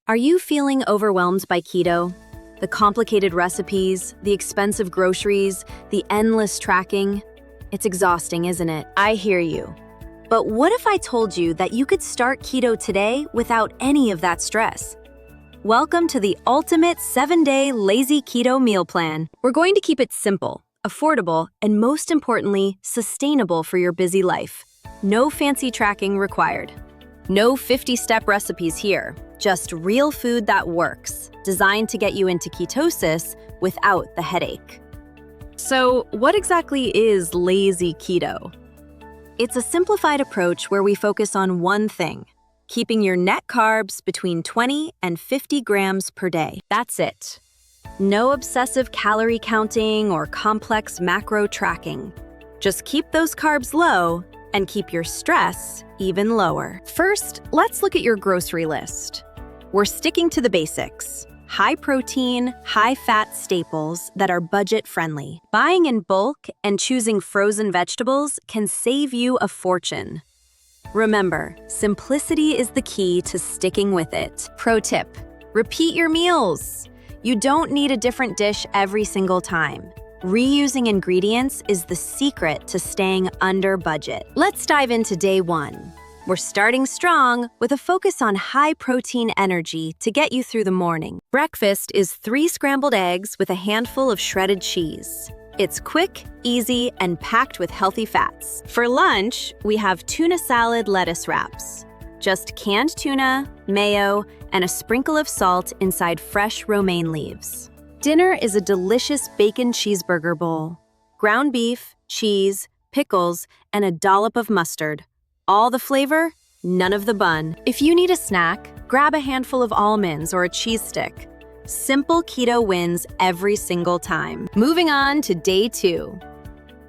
Are you feeling overwhelmed by keto? The complicated recipes, the expensive groceries, the endless tracking? It's exhausting, isn't it? I hear you. But what if I told you that you could start keto today without any of that stress? Welcome to the ultimate 7-day lazy keto meal plan. We're going to keep it simple, affordable, and most importantly, sustainable for your busy life. No fancy tracking required. No 50-step recipes here, just real food that works, designed to get you into ketosis without the headache. So, what exactly is lazy keto? It's a simplified approach where we focus on one thing, keeping your net carbs between 20 and 50 grams per day. That's it. No obsessive calorie counting or complex macro tracking. Just keep those carbs low and keep your stress even lower. First, let's look at your grocery list. We're sticking to the basics. High protein, high fat staples that are budget friendly. Buying in bulk and choosing frozen vegetables can save you a fortune. Remember, simplicity is the key to sticking with it. Pro tip, repeat your meals. You don't need a different dish every single time. Reusing ingredients is the secret to staying under budget. Let's dive into day 1. We're starting strong with a focus on high-protein energy to get you through the morning. Breakfast is 3 scrambled eggs with a handful of shredded cheese. It's quick, easy, and packed with healthy fats. For lunch, we have tuna salad lettuce wraps. Just canned tuna, mayo, and a sprinkle of salt inside fresh romaine leaves. Dinner is a delicious bacon cheeseburger bowl. Ground beef, cheese, pickles, and a dollop of mustard. All the flavor, none of the bun. If you need a snack, grab a handful of almonds or a cheese stick. Simple keto wins every single time. Moving on to day 2.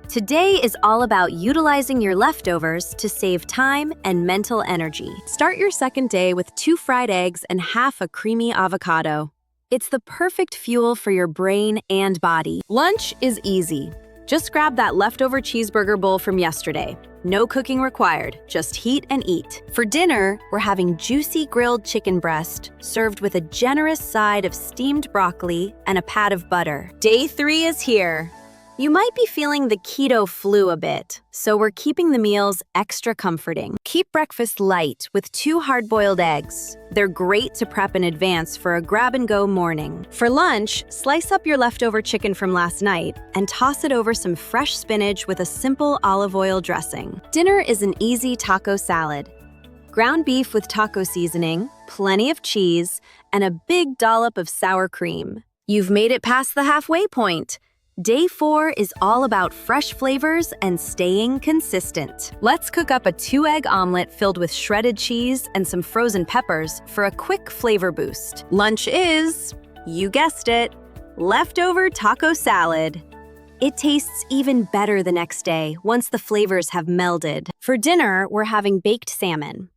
Today is all about utilizing your leftovers to save time and mental energy. Start your second day with 2 fried eggs and half a creamy avocado. It's the perfect fuel for your brain and body. Lunch is easy. Just grab that leftover cheeseburger bowl from yesterday. No cooking required, just heat and eat. For dinner, we're having juicy grilled chicken breast served with a generous side of steamed broccoli and a pat of butter. Day 3 is here. You might be feeling the keto flu a bit, so we're keeping the meals extra comforting. Keep breakfast light with 2 hard-boiled eggs. They're great to prep in advance for a grab-and-go morning. For lunch, slice up your leftover chicken from last night and toss it over some fresh spinach with a simple olive oil dressing. Dinner is an easy taco salad. Ground beef with taco seasoning, plenty of cheese, and a big dollop of sour cream. You've made it past the halfway point. Day 4 is all about fresh flavors and staying consistent. Let's cook up a 2-egg omelet filled with shredded cheese and some frozen peppers for a quick flavor boost. Lunch is, you guessed it, leftover taco salad. It tastes even better the next day once the flavors have melded. For dinner, we're having baked salmon.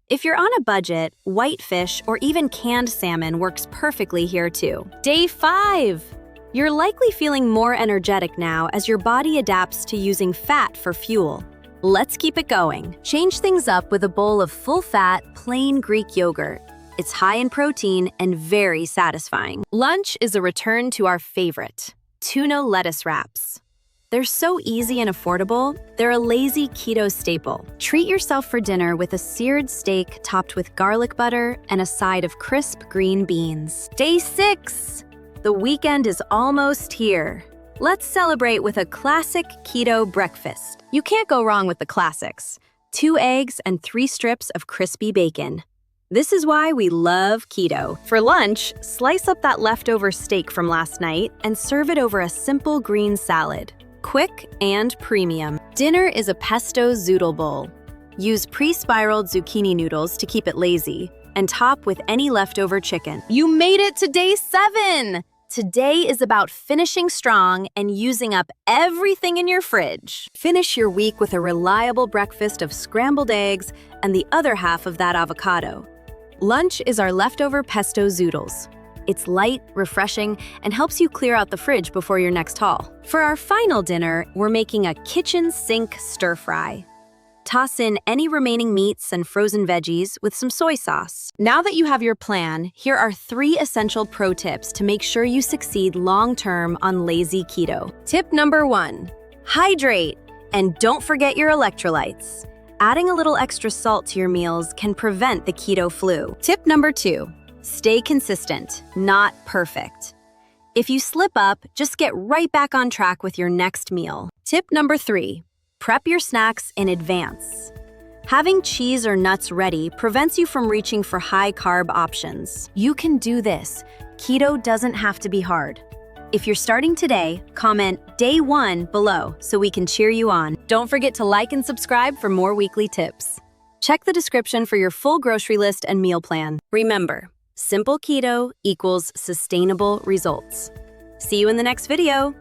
If you're on a budget, white fish or even canned salmon works perfectly here too. Day 5. You're likely feeling more energetic now as your body adapts to using fat for fuel. Let's keep it going. Change things up with a bowl of full-fat, plain Greek yogurt. It's high in protein and very satisfying. Lunch is a return to our favorite, tuna lettuce wraps. They're so easy and affordable, they're a lazy keto staple. Treat yourself for dinner with a seared steak topped with garlic butter and a side of crisp green beans. Day 6. The weekend is almost here. Let's celebrate with a classic keto breakfast. You can't go wrong with the classics. 2 eggs and 3 strips of crispy bacon. This is why we love keto. For lunch, slice up that leftover steak from last night and serve it over a simple green salad. Quick and premium. Dinner is a pesto zoodle bowl. Use pre-spiraled zucchini noodles to keep it lazy and top with any leftover chicken. You made it to day 7! Today is about finishing strong and using up everything in your fridge. Finish your week with a reliable breakfast of scrambled eggs and the other half of that avocado. Lunch is our leftover pesto zoodles. It's light, refreshing, and helps you clear out the fridge before your next haul. For our final dinner, we're making a kitchen sink stir fry. Toss in any remaining meats and frozen veggies with some soy sauce. Now that you have your plan, here are 3 essential pro tips to make sure you succeed long-term on lazy keto. Tip number 1, hydrate, and don't forget your electrolytes. Adding a little extra salt to your meals can prevent the keto flu. Tip number 2, stay consistent, not perfect. If you slip up, just get right back on track with your next meal. Tip number 3, prep your snacks in advance. Having cheese or nuts ready prevents you from reaching for high-carb options. You can do this. Keto doesn't have to be hard. If you're starting today, comment Day 1 below so we can cheer you on. Don't forget to like and subscribe for more weekly tips. Check the description for your full grocery list and meal plan. Remember, simple keto equals sustainable results. See you in the next video.